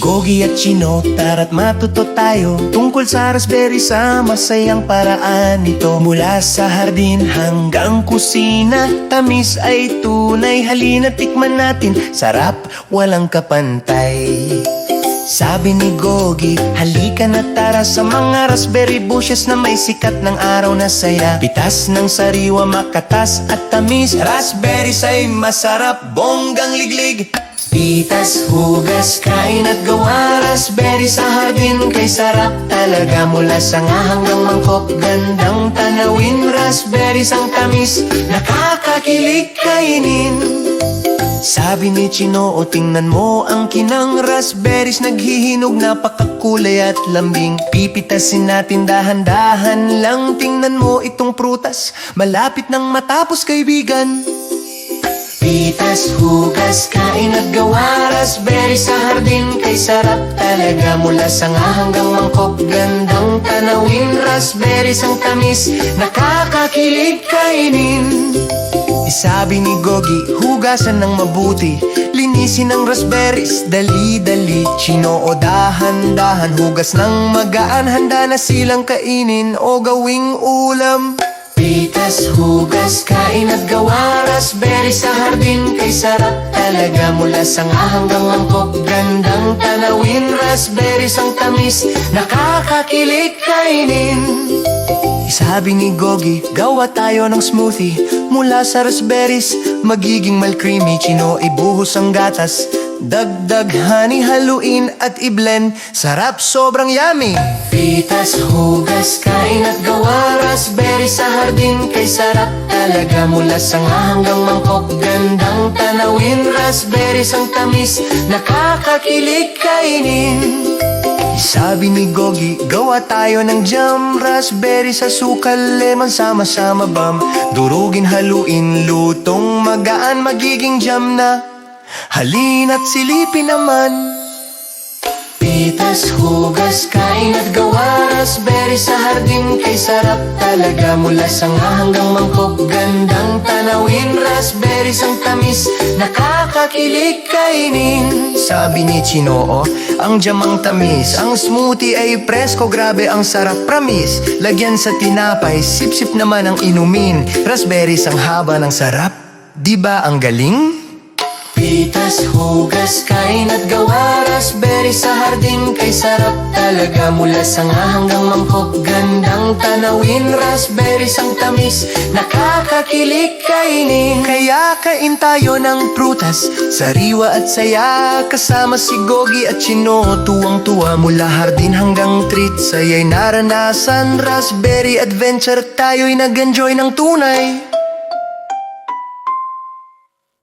Gogi at Chino, tara't matuto tayo tungkol sa raspberry sa masayang paraan nito. Mula sa hardin hanggang kusina, tamis ay tunay. Halina tikman natin, sarap walang kapantay. Sabi ni Gogi, halika na tara sa mga raspberry bushes na may sikat ng araw na saya. Pitas ng sariwa, makatas at tamis, raspberries ay masarap, bonggang liglig. Pitas, hugas, kain at gawa, raspberry sa hardin kay sarap talaga. Mula sanga hanggang mangkok, gandang tanawin, raspberries ang tamis, nakakakilig kainin. Sabi ni Chino, o tingnan mo ang kinang raspberries, naghihinog, napakakulay at lambing. Pipitasin natin dahan-dahan lang, tingnan mo itong prutas, malapit nang matapos kaibigan. Pitas, hugas, kain at gawa, raspberry sa hardin kay sarap talaga. Mula sanga hanggang mangkok, gandang tanawin, raspberries ang tamis, nakakakilig kainin. Sabi ni Gogi, hugasan ng mabuti, linisin ang raspberries, dali-dali. Chino, o dahan-dahan, hugas ng magaan, handa na silang kainin o gawing ulam. Pitas, hugas, kain at gawa, raspberry sa hardin kay sarap talaga. Mula sanga hanggang mangkok, gandang tanawin, raspberries ang tamis, nakakakilig kainin. Sabi ni Gogi, gawa tayo ng smoothie. Mula sa raspberries, magiging mal-creamy. Chino, ibuhos ang gatas, dagdag honey, haluin at i-blend, sarap sobrang yummy. Pitas, hugas, kain at gawa, raspberry sa hardin kay sarap talaga. Mula sanga hanggang mangkok, gandang tanawin, raspberries ang tamis, nakakakilig kainin. Sabi ni Gogi, gawa tayo ng jam, raspberry sa sukal, lemon, sama-sama bam. Durugin, haluin, lutong magaan, magiging jam na. Halina't silipin naman. Pitas, hugas, kain at gawa, raspberry sa hardin kay sarap talaga. Mula sanga hanggang mangkok, gandang tanawin, raspberries ang tamis, nakakakilig kainin. Sabi ni Chino, ang jamang tamis, ang smoothie ay presko, grabe ang sarap, promise. Lagyan sa tinapay, sip-sip naman ang inumin, raspberries ang haba ng sarap, di ba ang galing? Pitas, hugas, kain at gawa, raspberry sa hardin kay sarap talaga. Mula sanga hanggang mangkok, gandang tanawin, raspberries ang tamis, nakakakilig kainin. Kaya kain tayo ng prutas, sariwa at saya, kasama si Gogi at Chino, tuwang-tuwa. Mula hardin hanggang treat, saya'y naranasan, raspberry adventure, tayo'y nag-enjoy ng tunay.